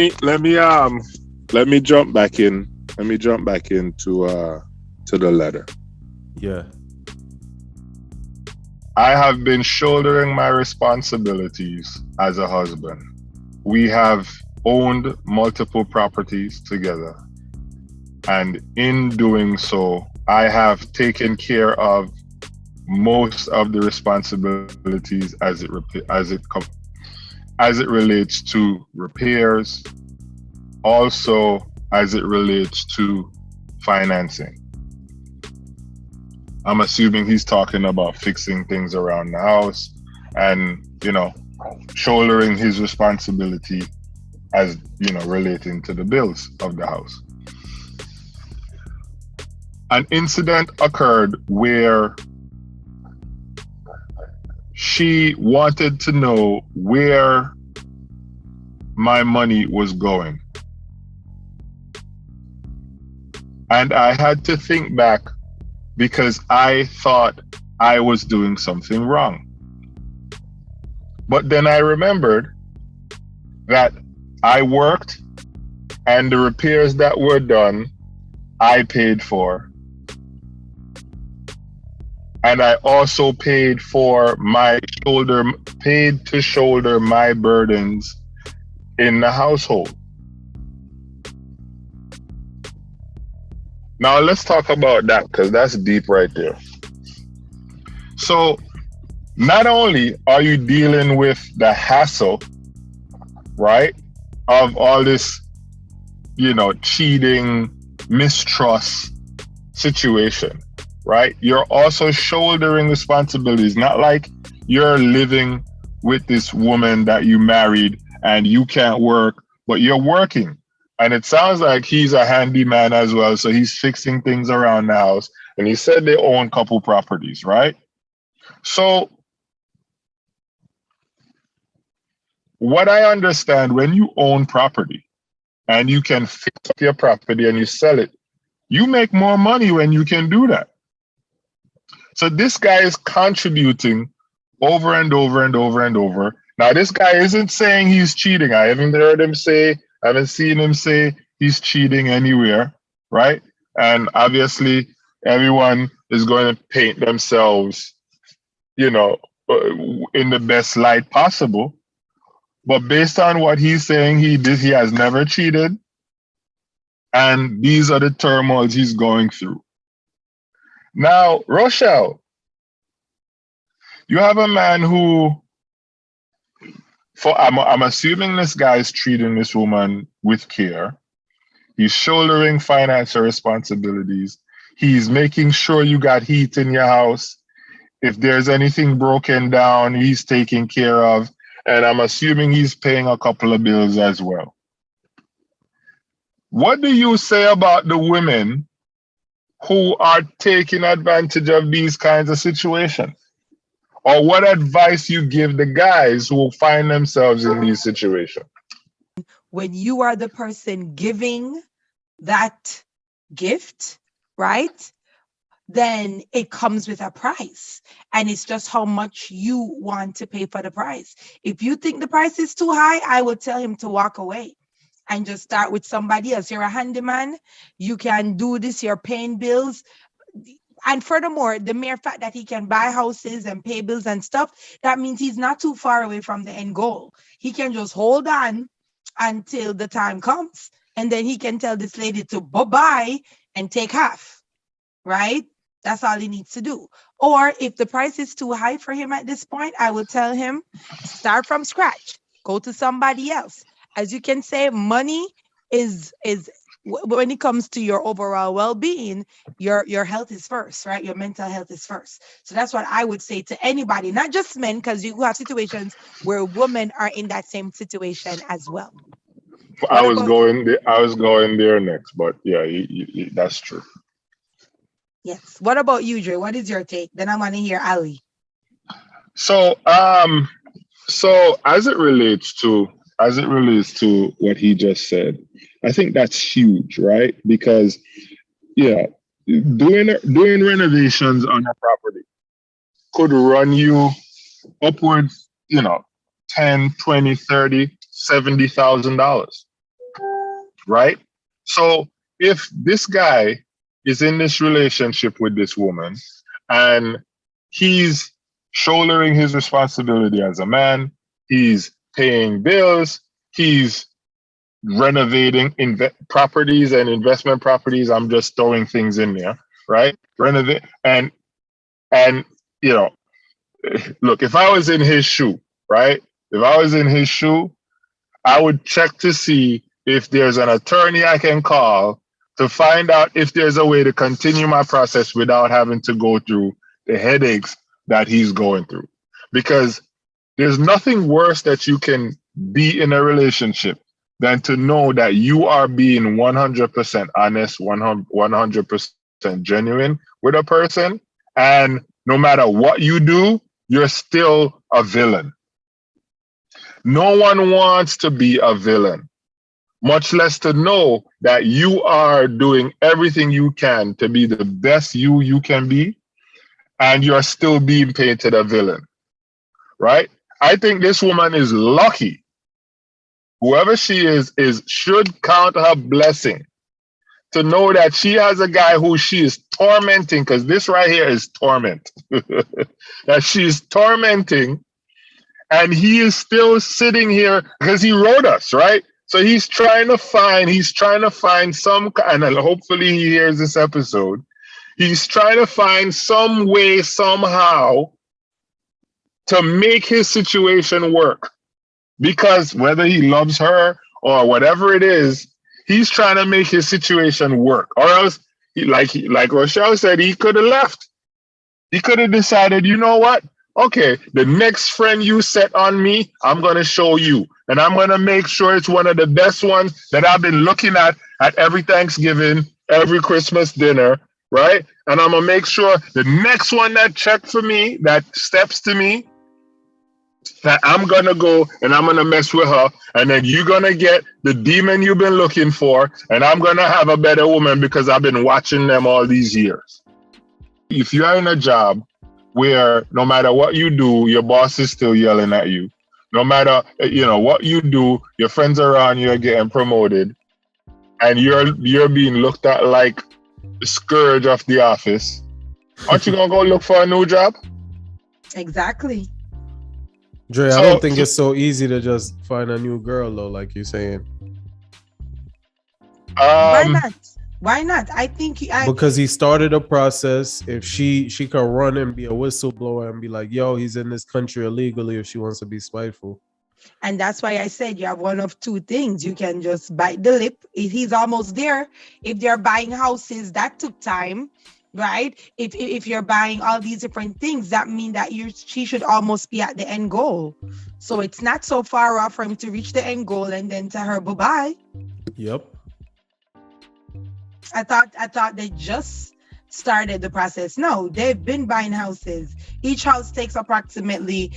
me jump back in. Let me jump back into to the letter. Yeah. I have been shouldering my responsibilities as a husband. We have owned multiple properties together. And in doing so, I have taken care of most of the responsibilities as it relates to repairs, also as it relates to financing. I'm assuming he's talking about fixing things around the house and, you know, shouldering his responsibility as, you know, relating to the bills of the house. An incident occurred where she wanted to know where my money was going. And I had to think back because I thought I was doing something wrong. But then I remembered that I worked and the repairs that were done, I paid for. And I also paid to shoulder my burdens in the household. Now let's talk about that because that's deep right there. So not only are you dealing with the hassle, right, of all this, you know, cheating, mistrust, situation, right? You're also shouldering responsibilities, not like you're living with this woman that you married and you can't work, but you're working. And it sounds like he's a handyman as well. So he's fixing things around the house. And he said they own a couple properties, right? So what I understand, when you own property and you can fix up your property and you sell it, you make more money when you can do that. So this guy is contributing over and over and over and over. Now, this guy isn't saying he's cheating. I haven't heard him say, I haven't seen him say he's cheating anywhere, right? And obviously, everyone is going to paint themselves, you know, in the best light possible. But based on what he's saying he did, he has never cheated. And these are the turmoils he's going through. Now, Rochelle, you have a man who, I'm assuming this guy is treating this woman with care. He's shouldering financial responsibilities. He's making sure you got heat in your house. If there's anything broken down, he's taking care of. And I'm assuming he's paying a couple of bills as well. What do you say about the women who are taking advantage of these kinds of situations? Or what advice you give the guys who find themselves in these situations? When you are the person giving that gift, right? Then it comes with a price. And it's just how much you want to pay for the price. If you think the price is too high, I would tell him to walk away and just start with somebody else. You're a handyman. You can do this. You're paying bills. And furthermore, the mere fact that he can buy houses and pay bills and stuff, that means he's not too far away from the end goal. He can just hold on until the time comes. And then he can tell this lady to bye-bye and take half, right? That's all he needs to do. Or if the price is too high for him at this point, I will tell him, start from scratch. Go to somebody else. As you can say, money is when it comes to your overall well-being, your health is first, right? Your mental health is first. So that's what I would say to anybody, not just men, because you have situations where women are in that same situation as well. I was going there next, but yeah, that's true. Yes. What about you, Dre? What is your take? Then I want to hear Ali. So, as it relates to what he just said, I think that's huge, right? Because yeah, doing renovations on a property could run you upwards, 10, 20, 30, $70,000, right? So if this guy is in this relationship with this woman and he's shouldering his responsibility as a man, he's paying bills, he's renovating properties and investment properties. I'm just throwing things in there, right? Renovate and look, if I was in his shoe, right? If I was in his shoe, I would check to see if there's an attorney I can call to find out if there's a way to continue my process without having to go through the headaches that he's going through. Because there's nothing worse that you can be in a relationship than to know that you are being 100% honest, 100% genuine with a person. And no matter what you do, you're still a villain. No one wants to be a villain, much less to know that you are doing everything you can to be the best you can be, and you're still being painted a villain, right? I think this woman is lucky. Whoever she is should count her blessing to know that she has a guy who she is tormenting, because this right here is torment. That she's tormenting, and he is still sitting here because he wrote us, right? So he's trying to find some, and hopefully he hears this episode. He's trying to find some way, somehow, to make his situation work. Because whether he loves her or whatever it is, he's trying to make his situation work. Or else like Rochelle said, he could have left. He could have decided, you know what? Okay, the next friend you set on me, I'm gonna show you, and I'm gonna make sure it's one of the best ones that I've been looking at every Thanksgiving, every Christmas dinner, right? And I'm gonna make sure the next one that checked for me, that steps to me, that I'm gonna go and I'm gonna mess with her, and then you're gonna get the demon you've been looking for, and I'm gonna have a better woman because I've been watching them all these years. If you are in a job where no matter what you do, your boss is still yelling at you, no matter what you do, your friends around you are getting promoted, and you're being looked at like the scourge of the office, aren't you gonna go look for a new job? Exactly. Dre, I don't think it's so easy to just find a new girl though, like you're saying. Why not? Why not? I think because he started a process. If she can run and be a whistleblower and be like, yo, he's in this country illegally if she wants to be spiteful. And that's why I said you have one of two things. You can just bite the lip. He's almost there. If they're buying houses, that took time, right? If you're buying all these different things, that means that she should almost be at the end goal. So it's not so far off for him to reach the end goal and then tell her bye-bye. Yep. I thought they just started the process. No, they've been buying houses. Each house takes approximately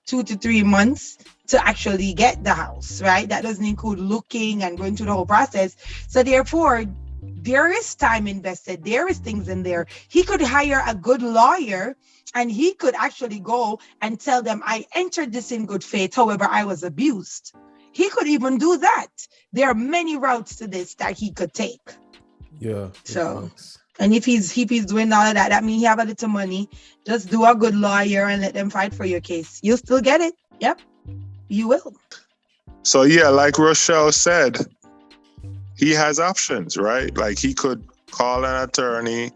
2 to 3 months to actually get the house, right? That doesn't include looking and going through the whole process. So therefore, there is time invested. There is things in there. He could hire a good lawyer and he could actually go and tell them, I entered this in good faith. However, I was abused. He could even do that. There are many routes to this that he could take. Yeah. So, and if he's doing all of that, that means he have a little money. Just do a good lawyer and let them fight for your case. You'll still get it. Yep, you will. So yeah, like Rochelle said, he has options, right? Like he could call an attorney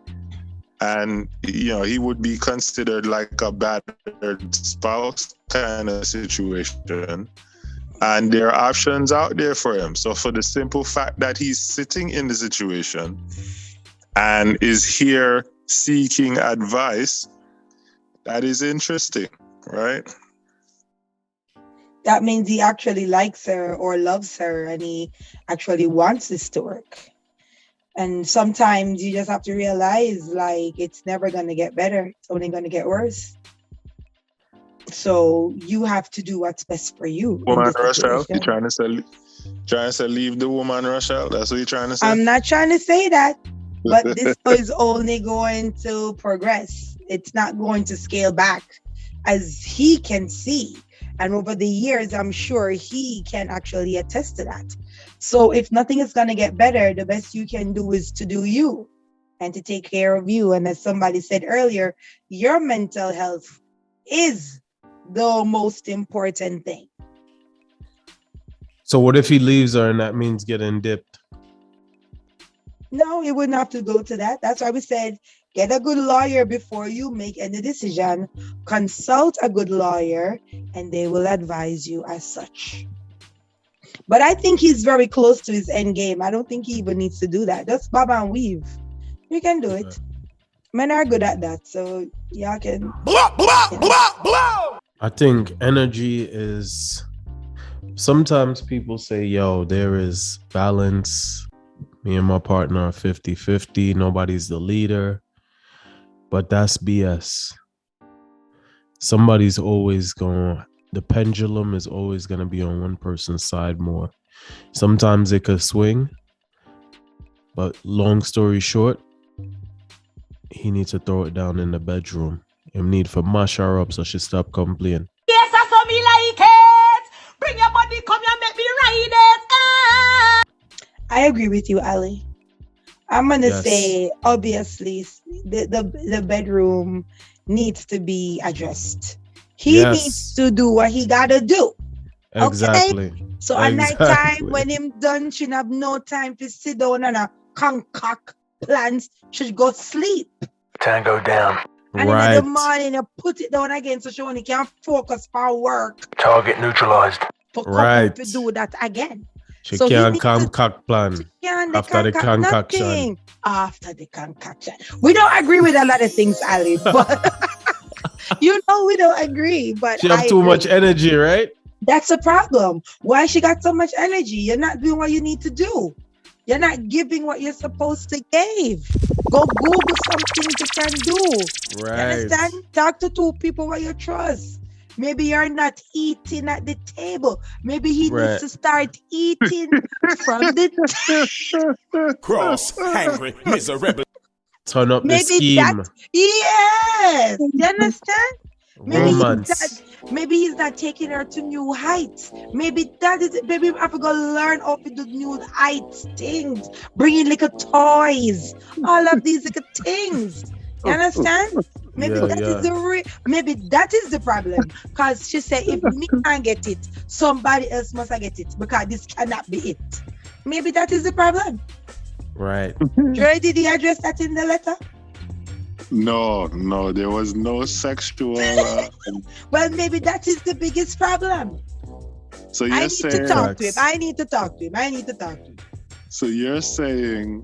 and, he would be considered like a battered spouse kind of situation. And there are options out there for him. So for the simple fact that he's sitting in the situation and is here seeking advice, that is interesting, right? That means he actually likes her or loves her and he actually wants this to work. And sometimes you just have to realize, like, it's never going to get better. It's only going to get worse. So you have to do what's best for you. Woman, Rochelle, you trying to say leave the woman, Rochelle? That's what you're trying to say? I'm not trying to say that, but this is only going to progress. It's not going to scale back, as he can see. And over the years, I'm sure he can actually attest to that. So if nothing is going to get better, the best you can do is to do you and to take care of you. And as somebody said earlier, your mental health is the most important thing. So what if he leaves her and that means getting dipped? No, it wouldn't have to go to that. That's why we said, get a good lawyer before you make any decision. Consult a good lawyer and they will advise you as such. But I think he's very close to his end game. I don't think he even needs to do that. Just bob and weave. You can do it. Men are good at that. So y'all can. I think energy is, sometimes people say, yo, there is balance. Me and my partner are 50-50. Nobody's the leader. But that's BS. Somebody's always the pendulum is always going to be on one person's side more. Sometimes it could swing. But long story short, he needs to throw it down in the bedroom. Him need for mash her up so she stop complaining. Yes, I saw me like it. Bring your body, come here, make me ride it. I agree with you, Ali. I'm gonna say, obviously, the bedroom needs to be addressed. He needs to do what he gotta do. Exactly. Okay? So at night time, when him done, should have no time to sit down and concoct plans. Should go sleep. Tango down. And in the morning, you put it down again so she only can focus for work. Target neutralized. For come up to do that again. She So he can't needs to concoct plan can't they after the concoct concoction. nothing after the concoction. We don't agree with a lot of things, Ali, but you know we don't agree. But She I have too agree. much energy, right? That's a problem. Why she got so much energy? You're not doing what you need to do. You're not giving what you're supposed to give. Go Google some things you can do. You Right. understand? Talk to two people where you trust. Maybe you're not eating at the table. Maybe he needs Right. to start eating from the Cross, hangry, miserable. Turn up the maybe scheme. that yes. You understand? Maybe Romance. maybe he's not taking her to new heights. Maybe that is it. Maybe I have to go learn how to do new heights things, bringing little toys, all of these little things. You understand? Maybe Yeah, that is yeah. maybe that is the problem. Because she said if me can't get it, somebody else must get it because this cannot be it. Maybe that is the problem. Right. Dre, did he address that in the letter? No, there was no sexual. Well, maybe that is the biggest problem. So I you're need to saying. talk to him. Facts. I need to talk to him. I need to talk to him. So you're saying,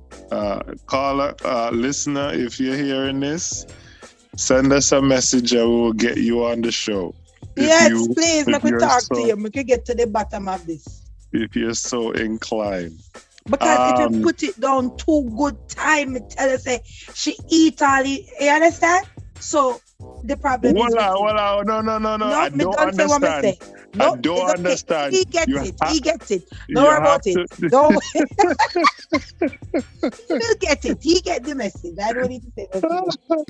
caller, listener, if you're hearing this, send us a message and we'll get you on the show. Yes, please, let me you're talk to so, you. We can get to the bottom of this. if you're so inclined. Because if you put it down too good time, it tell us say she eat all it. You understand? So the problem is with him. No. No, I me don't don't say what me understand. say. No, I don't it's okay. understand. He gets You it. ha- He gets it. you Don't worry have about it. to- Don't. He'll get it. He get the message. I don't need to say nothing.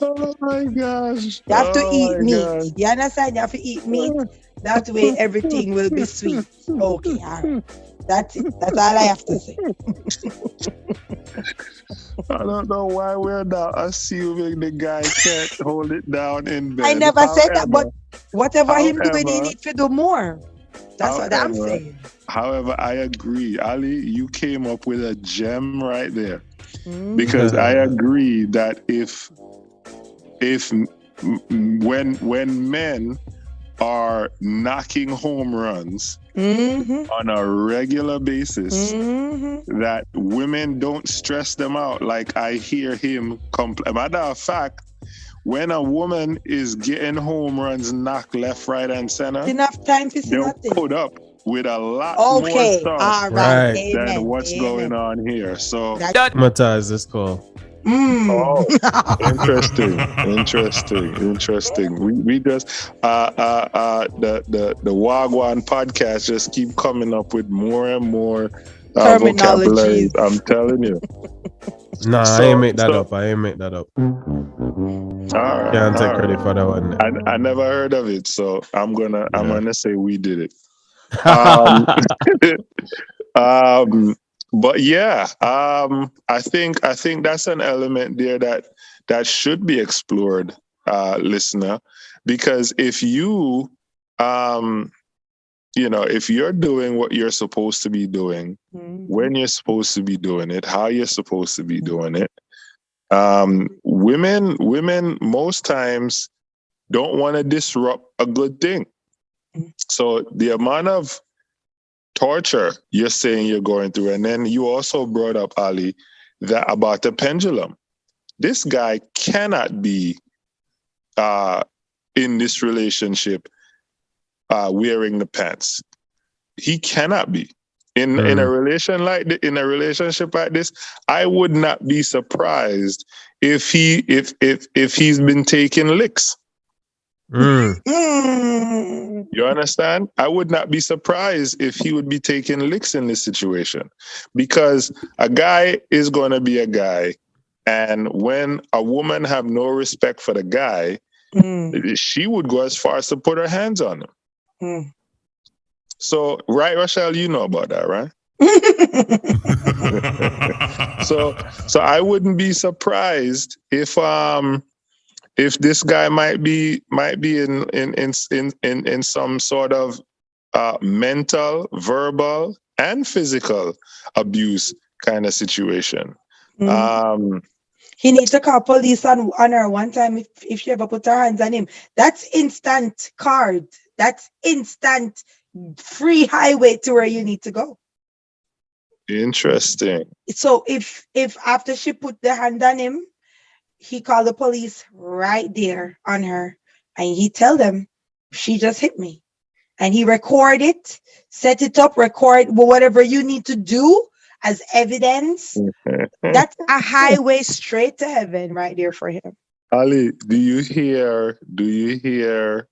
Oh my gosh. You have to eat my meat. gosh. You understand? You have to eat meat. That way everything will be sweet. Okay, all right. That's it. That's all I have to say. I don't know why we're not assuming the guy can't hold it down in bed. I never said that, but However- whatever him doing, he however- need to do more. That's what I'm however- saying. However, I agree. Ali, you came up with a gem right there. Mm. Because I agree that if when men are knocking home runs Mhm. on a regular basis, Mhm. that women don't stress them out. Like I hear him complain. Matter of fact, when a woman is getting home runs knocked left, right, and center, Enough time to see they'll nothing. put up with a lot more Okay, stuff all right. Right. Amen. than what's Amen. going on here. So Matthias, this call. Oh, interesting. We just the Wah Gwan podcast just keep coming up with more and more vocabularies. Terminologies. I'm telling you. Nah, I So- ain't make that so- up. I ain't make that up. All right. Can't take all credit right. for that one. I never heard of it, so I'm gonna say we did it. But yeah, I think that's an element there that should be explored, listener, because if you, if you're doing what you're supposed to be doing, Mhm. when you're supposed to be doing it, how you're supposed to be doing it, women most times don't want to disrupt a good thing. So the amount of torture you're saying you're going through, and then you also brought up, Ali, that about the pendulum. This guy cannot be in this relationship wearing the pants. He cannot be in a relationship like this. I would not be surprised if he's been taking licks. Mm. Mm. You understand? I would not be surprised if he would be taking licks in this situation, because a guy is going to be a guy. And when a woman have no respect for the guy, she would go as far as to put her hands on him. Mm. So, right, Rochelle, you know about that, right? So I wouldn't be surprised if this guy might be in some sort of mental, verbal, and physical abuse kind of situation. He needs to call police on her one time if she ever put her hands on him. That's instant card. That's instant free highway to where you need to go. Interesting. So if after she put the hand on him, he called the police right there on her, and he tell them she just hit me, and he record it, set it up, record whatever you need to do as evidence. That's a highway straight to heaven right there for him. Ali, do you hear the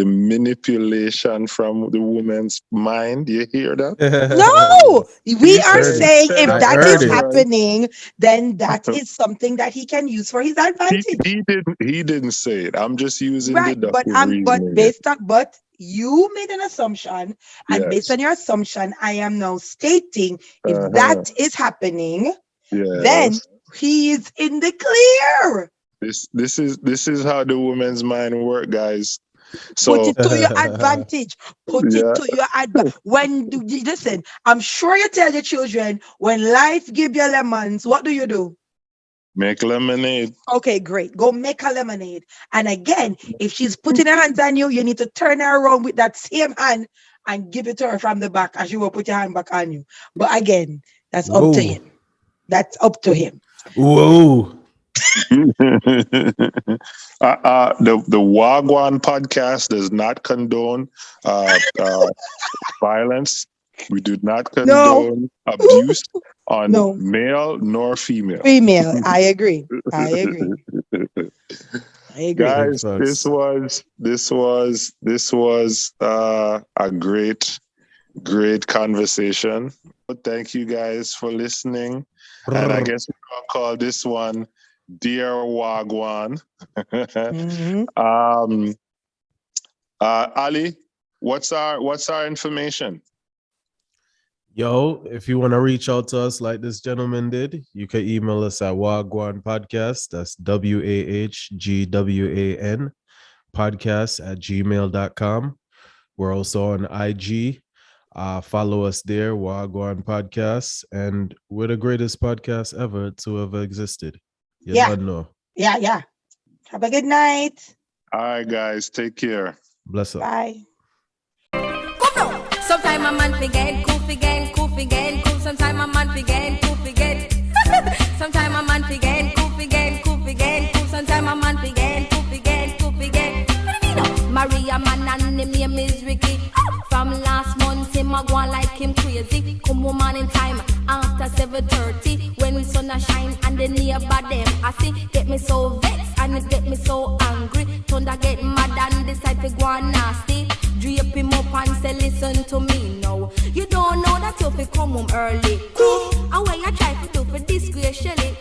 manipulation from the woman's mind? You hear that? No, we He are said saying if I that heard is it. happening, then that is something that he can use for his advantage. he didn't say it. I'm just using Right, but deductive but reasoning. based on but you made an assumption, and based Yes. on your assumption, I am now stating if Uh-huh. that is happening, then Yes. he is in the clear. This is how the woman's mind work, guys. Put So it to your advantage. Put it yeah, to your advantage. When do you listen? I'm sure you tell your children when life give you lemons, what do? make lemonade. Okay, great. Go make a lemonade. And again, if she's putting her hands on you, you need to turn her around with that same hand and give it to her from the back, and she will put your hand back on you. But again, that's up to Whoa. him. That's up to him. Whoa. The Wah Gwan podcast does not condone violence. We do not No, condone abuse on no. male nor female. Female. I agree. I agree. I agree. Guys, Big this facts. was a great conversation. Thank you guys for listening. And I guess we're gonna call this one Dear Wah Gwan. Mhm. Ali, what's our information? Yo, if you want to reach out to us like this gentleman did, you can email us at Wah Gwan Podcast. That's WAHGWAN podcast@gmail.com. We're also on IG. Follow us there, Wah Gwan Podcast. And we're the greatest podcast ever to have existed. You Yeah. don't know. Yeah. Have a good night. All right, guys, take care. Bless up. Bye. Sometimes a man forget, cool. Sometimes a man forget, cool. Sometimes a man forget, cool. Sometimes a man forget, cool. Maria man and him name is Ricky. From last month him a go on like him crazy. Come home on in time after 7:30 when sun a shine and the neighbor them I see get me so vexed and it get me so angry. Thunder get mad and decide to go on nasty. Drape him up and say listen to me now. You don't know that you fi come home early. And when you try to do for disgrace, Shelly.